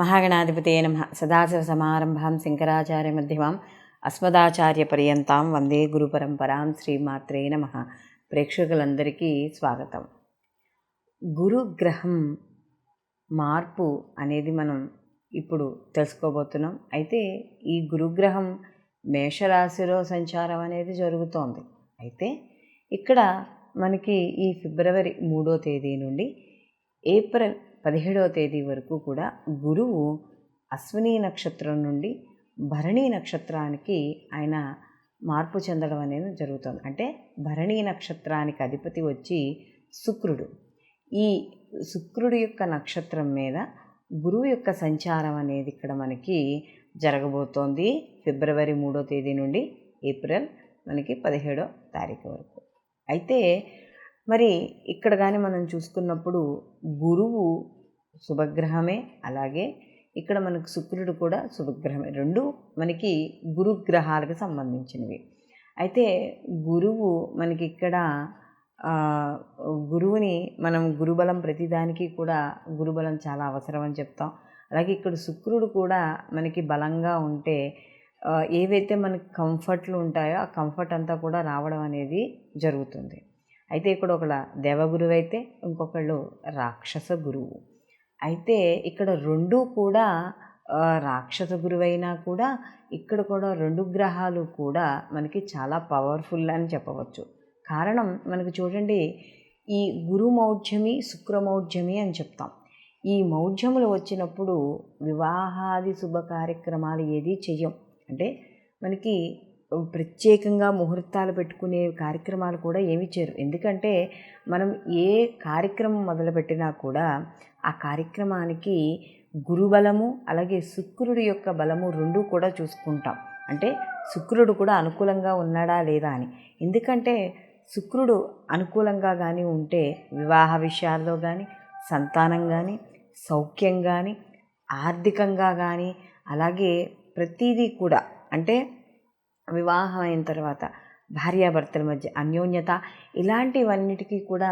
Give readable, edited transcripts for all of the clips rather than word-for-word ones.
మహాగణాధిపతయే నమః. సదాశివసమారంభాం శంకరాచార్యమధ్యమాం అస్మదాచార్యపర్యంతాం వందే గురుపరంపరాం. శ్రీమాత్రే నమః. ప్రేక్షకులందరికీ స్వాగతం. గురుగ్రహం మార్పు అనేది మనం ఇప్పుడు తెలుసుకోబోతున్నాం. అయితే ఈ గురుగ్రహం మేషరాశిలో సంచారం అనేది జరుగుతోంది. అయితే ఇక్కడ మనకి ఈ ఫిబ్రవరి 3వ తేదీ నుండి ఏప్రిల్ 17వ తేదీ వరకు కూడా గురువు అశ్విని నక్షత్రం నుండి భరణీ నక్షత్రానికి ఆయన మార్పు చెందడం అనేది జరుగుతుంది. అంటే భరణీ నక్షత్రానికి అధిపతి వచ్చి శుక్రుడు. ఈ శుక్రుడి యొక్క నక్షత్రం మీద గురువు యొక్క సంచారం అనేది ఇక్కడ మనకి జరగబోతోంది ఫిబ్రవరి 3వ తేదీ నుండి ఏప్రిల్ మనకి 17వ తారీఖు వరకు. అయితే మరి ఇక్కడ కానీ మనం చూసుకున్నప్పుడు గురువు శుభగ్రహమే, అలాగే ఇక్కడ మనకు శుక్రుడు కూడా శుభగ్రహమే. రెండు మనకి గురుగ్రహాలకు సంబంధించినవి. అయితే గురువు మనకి ఇక్కడ గురువుని మనం గురుబలం ప్రతిదానికి కూడా గురుబలం చాలా అవసరం అని చెప్తాం. అలాగే ఇక్కడ శుక్రుడు కూడా మనకి బలంగా ఉంటే ఏవైతే మనకి కంఫర్ట్లు ఉంటాయో ఆ కంఫర్ట్ అంతా కూడా రావడం అనేది జరుగుతుంది. అయితే ఇక్కడ ఒకళ్ళ దేవగురువు అయితే ఇంకొకళ్ళు రాక్షస గురువు. అయితే ఇక్కడ రెండు కూడా రాక్షస గురువైనా కూడా ఇక్కడ కూడా రెండు గ్రహాలు కూడా మనకి చాలా పవర్ఫుల్ అని చెప్పవచ్చు. కారణం మనకు చూడండి, ఈ గురు మౌఢ్యమి శుక్ర మౌఢ్యమి అని చెప్తాం. ఈ మౌఢ్యములు వచ్చినప్పుడు వివాహాది శుభ కార్యక్రమాలు ఏది చెయ్యం. అంటే మనకి ప్రత్యేకంగా ముహూర్తాలు పెట్టుకునే కార్యక్రమాలు కూడా ఏమి చేయరు. ఎందుకంటే మనం ఏ కార్యక్రమం మొదలుపెట్టినా కూడా ఆ కార్యక్రమానికి గురుబలము అలాగే శుక్రుడి యొక్క బలము రెండు కూడా చూసుకుంటాం. అంటే శుక్రుడు కూడా అనుకూలంగా ఉన్నాడా లేదా అని. ఎందుకంటే శుక్రుడు అనుకూలంగా కానీ ఉంటే వివాహ విషయాల్లో కానీ, సంతానం కానీ, సౌఖ్యం కానీ, ఆర్థికంగా కానీ, అలాగే ప్రతిదీ కూడా అంటే వివాహం అయిన తర్వాత భార్యాభర్తల మధ్య అన్యోన్యత ఇలాంటివన్నిటికీ కూడా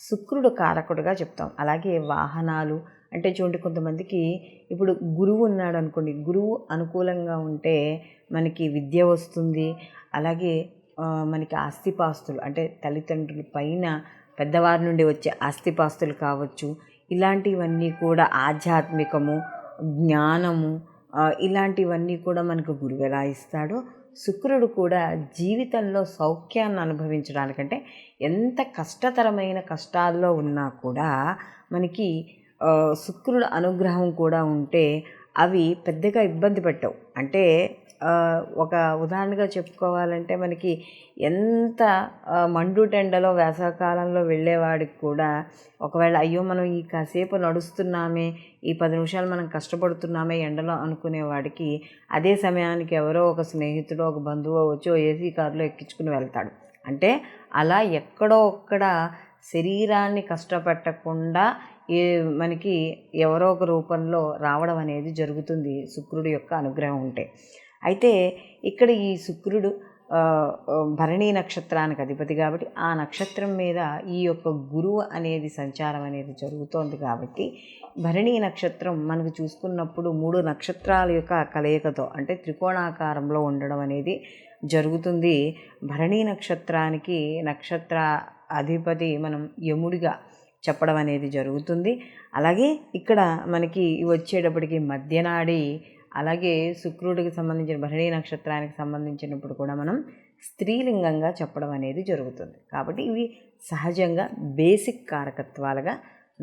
శుక్రుడు కారకుడుగా చెప్తాం. అలాగే వాహనాలు అంటే చూడండి, కొంతమందికి ఇప్పుడు గురువు ఉన్నాడు అనుకోండి, గురువు అనుకూలంగా ఉంటే మనకి విద్య వస్తుంది. అలాగే మనకి ఆస్తిపాస్తులు అంటే తల్లిదండ్రుల పైన పెద్దవారి నుండి వచ్చే ఆస్తిపాస్తులు కావచ్చు, ఇలాంటివన్నీ కూడా ఆధ్యాత్మికము, జ్ఞానము, ఇలాంటివన్నీ కూడా మనకు గురువు ఎలా ఇస్తాడో శుక్రుడు కూడా జీవితంలో సౌఖ్యాన్ని అనుభవించడానికంటే ఎంత కష్టతరమైన కష్టాల్లో ఉన్నా కూడా మనకి శుక్రుడు అనుగ్రహం కూడా ఉంటే అవి పెద్దగా ఇబ్బంది పెట్టవు. అంటే ఒక ఉదాహరణగా చెప్పుకోవాలంటే మనకి ఎంత మండుటెండలో వేసవకాలంలో వెళ్ళేవాడికి కూడా ఒకవేళ అయ్యో మనం ఈ కాసేపు నడుస్తున్నామే, ఈ 10 నిమిషాలు మనం కష్టపడుతున్నామే ఎండలో అనుకునేవాడికి అదే సమయానికి ఎవరో ఒక స్నేహితుడు ఒక బంధువు వచ్చి ఏసీ కారులో ఎక్కించుకుని వెళ్తాడు. అంటే అలా ఎక్కడో ఒక్కడ శరీరాన్ని కష్టపెట్టకుండా మనకి ఎవరో ఒక రూపంలో రావడం అనేది జరుగుతుంది శుక్రుడి యొక్క అనుగ్రహం ఉంటే. అయితే ఇక్కడ ఈ శుక్రుడు భరణీ నక్షత్రానికి అధిపతి కాబట్టి ఆ నక్షత్రం మీద ఈ యొక్క గురువు అనేది సంచారం అనేది జరుగుతోంది. కాబట్టి భరణీ నక్షత్రం మనకు చూసుకున్నప్పుడు 3 నక్షత్రాల యొక్క కలయికతో అంటే త్రికోణాకారంలో ఉండడం అనేది జరుగుతుంది. భరణీ నక్షత్రానికి నక్షత్ర అధిపతి మనం యముడిగా చెప్పడం అనేది జరుగుతుంది. అలాగే ఇక్కడ మనకి వచ్చేటప్పటికి మధ్యనాడి, అలాగే శుక్రుడికి సంబంధించిన భరణీ నక్షత్రానికి సంబంధించినప్పుడు కూడా మనం స్త్రీలింగంగా చెప్పడం అనేది జరుగుతుంది. కాబట్టి ఇవి సహజంగా బేసిక్ కారకత్వాలుగా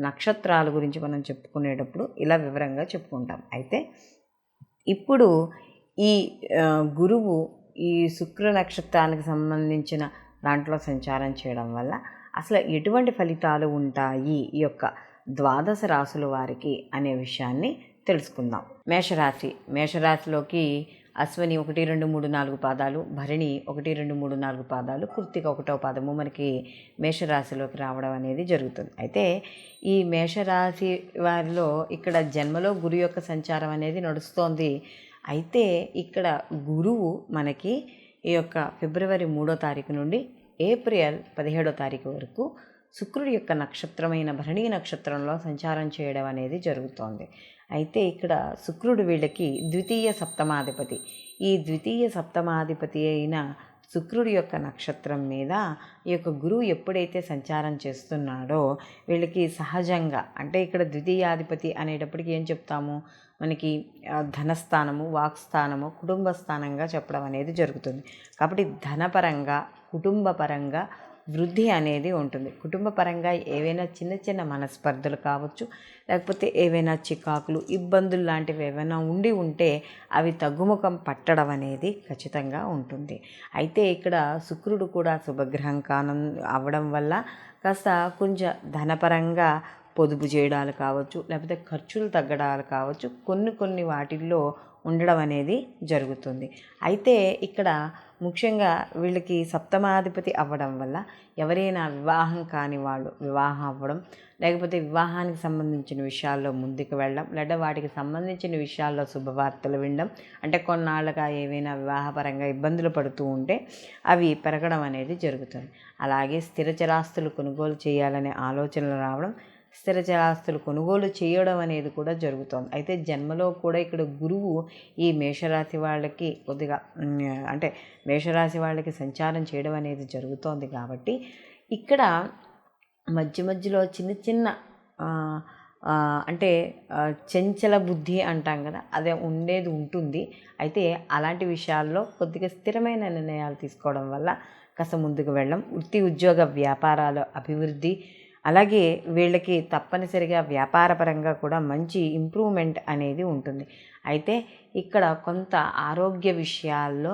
నక్షత్రాల గురించి మనం చెప్పుకునేటప్పుడు ఇలా వివరంగా చెప్పుకుంటాం. అయితే ఇప్పుడు ఈ గురువు ఈ శుక్ర నక్షత్రానికి సంబంధించిన దాంట్లో సంచారం చేయడం వల్ల అసలు ఎటువంటి ఫలితాలు ఉంటాయి ఈ యొక్క ద్వాదశ రాశుల వారికి అనే విషయాన్ని తెలుసుకుందాం. మేషరాశిలోకి అశ్విని 1, 2, 3, 4 పాదాలు, భరణి 1, 2, 3, 4 పాదాలు, కృత్తిక 1వ పాదము మనకి మేషరాశిలోకి రావడం అనేది జరుగుతుంది. అయితే ఈ మేషరాశి వారిలో ఇక్కడ జన్మలో గురు యొక్క సంచారం అనేది నడుస్తోంది. అయితే ఇక్కడ గురువు మనకి ఈ యొక్క ఫిబ్రవరి 3వ తారీఖు నుండి ఏప్రిల్ 17వ తారీఖు వరకు శుక్రుడి యొక్క నక్షత్రమైన భరణీ నక్షత్రంలో సంచారం చేయడం అనేది జరుగుతోంది. అయితే ఇక్కడ శుక్రుడు వీళ్ళకి ద్వితీయ సప్తమాధిపతి. ఈ ద్వితీయ సప్తమాధిపతి అయిన శుక్రుడి యొక్క నక్షత్రం మీద ఈ యొక్క గురువు ఎప్పుడైతే సంచారం చేస్తున్నాడో వీళ్ళకి సహజంగా, అంటే ఇక్కడ ద్వితీయాధిపతి అనేటప్పటికి ఏం చెప్తాము, మనకి ధనస్థానము, వాక్స్థానము, కుటుంబ స్థానంగా చెప్పడం అనేది జరుగుతుంది. కాబట్టి ధనపరంగా, కుటుంబపరంగా వృద్ధి అనేది ఉంటుంది. కుటుంబ పరంగా ఏవైనా చిన్న చిన్న మనస్పర్ధలు కావచ్చు, లేకపోతే ఏవైనా చికాకులు, ఇబ్బందులు లాంటివి ఏవైనా ఉంటే అవి తగ్గుముఖం పట్టడం అనేది ఖచ్చితంగా ఉంటుంది. అయితే ఇక్కడ శుక్రుడు కూడా శుభగ్రహం అవ్వడం వల్ల కాస్త కొంచెం ధనపరంగా పొదుపు చేయడాలు కావచ్చు, లేకపోతే ఖర్చులు తగ్గడాలు కావచ్చు, కొన్ని వాటిల్లో ఉండడం అనేది జరుగుతుంది. అయితే ఇక్కడ ముఖ్యంగా వీళ్ళకి సప్తమాధిపతి అవ్వడం వల్ల ఎవరైనా వివాహం కాని వాళ్ళు వివాహం అవ్వడం, లేకపోతే వివాహానికి సంబంధించిన విషయాల్లో ముందుకు వెళ్ళడం, లేదా వాటికి సంబంధించిన విషయాల్లో శుభవార్తలు వినడం, అంటే కొన్నాళ్ళుగా ఏవైనా వివాహపరంగా ఇబ్బందులు పడుతూ ఉంటే అవి పెరగడం అనేది జరుగుతుంది. అలాగే స్థిరచరాస్తులు కొనుగోలు చేయాలనే ఆలోచనలు రావడం, స్థిరచరాస్తులు కొనుగోలు చేయడం అనేది కూడా జరుగుతుంది. అయితే జన్మలో కూడా ఇక్కడ గురువు ఈ మేషరాశి వాళ్ళకి కొద్దిగా అంటే మేషరాశి వాళ్ళకి సంచారం చేయడం అనేది జరుగుతోంది. కాబట్టి ఇక్కడ మధ్యలో చిన్న అంటే చంచల బుద్ధి అంటాం కదా, అదే ఉంటుంది. అయితే అలాంటి విషయాల్లో కొద్దిగా స్థిరమైన నిర్ణయాలు తీసుకోవడం వల్ల కాస్త ముందుకు వెళ్ళడం, వృత్తి ఉద్యోగ వ్యాపారాల అభివృద్ధి, అలాగే వీళ్ళకి తప్పనిసరిగా వ్యాపారపరంగా కూడా మంచి ఇంప్రూవ్మెంట్ అనేది ఉంటుంది. అయితే ఇక్కడ కొంత ఆరోగ్య విషయాల్లో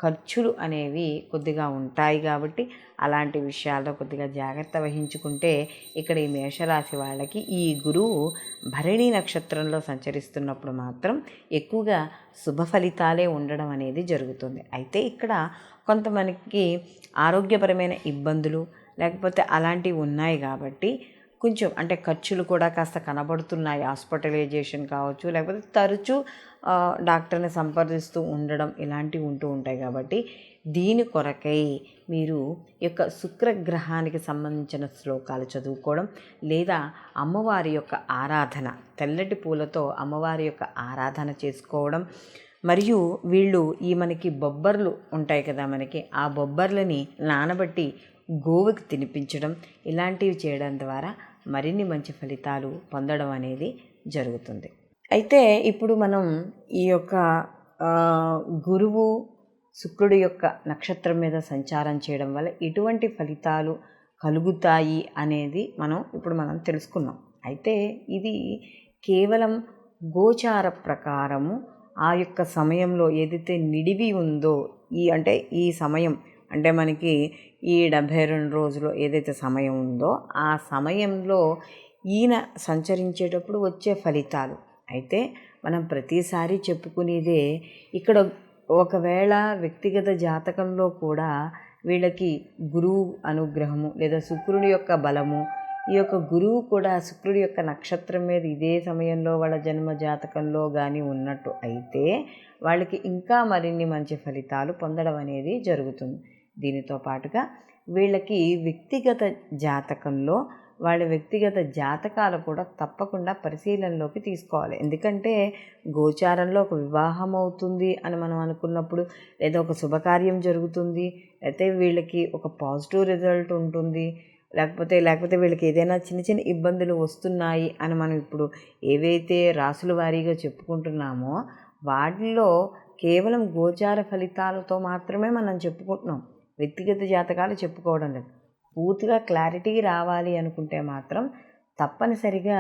ఖర్చులు అనేవి కొద్దిగా ఉంటాయి. కాబట్టి అలాంటి విషయాల్లో కొద్దిగా జాగ్రత్త వహించుకుంటే ఇక్కడ ఈ మేషరాశి వాళ్ళకి ఈ గురువు భరణి నక్షత్రంలో సంచరిస్తున్నప్పుడు మాత్రం ఎక్కువగా శుభ ఫలితాలే ఉండడం అనేది జరుగుతుంది. అయితే ఇక్కడ కొంతమందికి ఆరోగ్యపరమైన ఇబ్బందులు లేకపోతే అలాంటివి ఉన్నాయి. కాబట్టి కొంచెం అంటే ఖర్చులు కూడా కాస్త కనబడుతున్నాయి. హాస్పిటలైజేషన్ కావచ్చు, లేకపోతే తరచూ డాక్టర్ని సంప్రదిస్తూ ఉండడం, ఇలాంటివి ఉంటూ ఉంటాయి. కాబట్టి దీని కొరకై మీరు యొక్క శుక్రగ్రహానికి సంబంధించిన శ్లోకాలు చదువుకోవడం, లేదా అమ్మవారి యొక్క ఆరాధన, తెల్లటి పూలతో అమ్మవారి యొక్క ఆరాధన చేసుకోవడం, మరియు వీళ్ళు మనకి బొబ్బర్లు ఉంటాయి కదా, మనకి ఆ బొబ్బర్లని నానబెట్టి గోవుకి తినిపించడం, ఇలాంటివి చేయడం ద్వారా మరిన్ని మంచి ఫలితాలు పొందడం అనేది జరుగుతుంది. అయితే ఇప్పుడు మనం ఈ యొక్క గురువు శుక్రుడి యొక్క నక్షత్రం మీద సంచారం చేయడం వల్ల ఎటువంటి ఫలితాలు కలుగుతాయి అనేది మనం తెలుసుకున్నాం. అయితే ఇది కేవలం గోచార ప్రకారము ఆ యొక్క సమయంలో ఏదైతే నిడివి ఉందో ఈ సమయం అంటే మనకి ఈ 72 రోజులు ఏదైతే సమయం ఉందో ఆ సమయంలో ఈయన సంచరించేటప్పుడు వచ్చే ఫలితాలు. అయితే మనం ప్రతిసారి చెప్పుకునేదే, ఇక్కడ ఒకవేళ వ్యక్తిగత జాతకంలో కూడా వీళ్ళకి గురువు అనుగ్రహము లేదా శుక్రుడి యొక్క బలము, ఈ యొక్క గురువు కూడా శుక్రుడి యొక్క నక్షత్రం మీద ఇదే సమయంలో వాళ్ళ జన్మ జాతకంలో కానీ ఉన్నట్టు అయితే వాళ్ళకి ఇంకా మరిన్ని మంచి ఫలితాలు పొందడం అనేది జరుగుతుంది. దీనితో పాటుగా వీళ్ళకి వ్యక్తిగత జాతకంలో వాళ్ళ వ్యక్తిగత జాతకాలు కూడా తప్పకుండా పరిశీలనలోకి తీసుకోవాలి. ఎందుకంటే గోచారంలో ఒక వివాహం అవుతుంది అని మనం అనుకున్నప్పుడు, లేదా ఒక శుభకార్యం జరుగుతుంది, అయితే వీళ్ళకి ఒక పాజిటివ్ రిజల్ట్ ఉంటుంది, లేకపోతే వీళ్ళకి ఏదైనా చిన్న ఇబ్బందులు వస్తున్నాయి అని మనం ఇప్పుడు ఏవైతే రాసుల వారీగా చెప్పుకుంటున్నామో వాటిల్లో కేవలం గోచార ఫలితాలతో మాత్రమే మనం చెప్పుకుంటున్నాం. వ్యక్తిగత జాతకాలు చెప్పుకోవడం లేదు. పూర్తిగా క్లారిటీ రావాలి అనుకుంటే మాత్రం తప్పనిసరిగా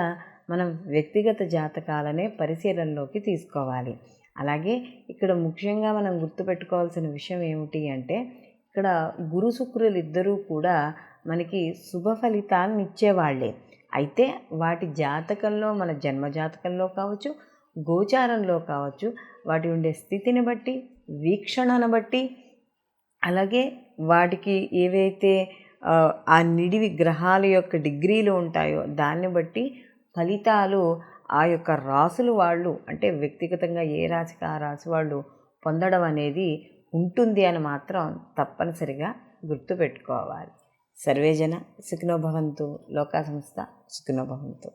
మనం వ్యక్తిగత జాతకాలనే పరిశీలనలోకి తీసుకోవాలి. అలాగే ఇక్కడ ముఖ్యంగా మనం గుర్తుపెట్టుకోవాల్సిన విషయం ఏమిటి అంటే, ఇక్కడ గురు శుక్రులు ఇద్దరూ కూడా మనకి శుభ ఫలితాలను ఇచ్చేవాళ్లే. అయితే వాటి జాతకంలో, మన జన్మ జాతకంలో కావచ్చు, గోచారంలో కావచ్చు, వాటి ఉండే స్థితిని బట్టి, వీక్షణను బట్టి, అలాగే వాటికి ఏవైతే ఆ నిడివి గ్రహాల యొక్క డిగ్రీలు ఉంటాయో దాన్ని బట్టి ఫలితాలు ఆ యొక్క రాసులు వాళ్ళు, అంటే వ్యక్తిగతంగా ఏ రాశికి ఆ రాశి వాళ్ళు పొందడం అనేది ఉంటుంది అని మాత్రం తప్పనిసరిగా గుర్తుపెట్టుకోవాలి. సర్వేజన సుఖినో భవంతు, లోకా సంస్థ సుఖినో భవంతు.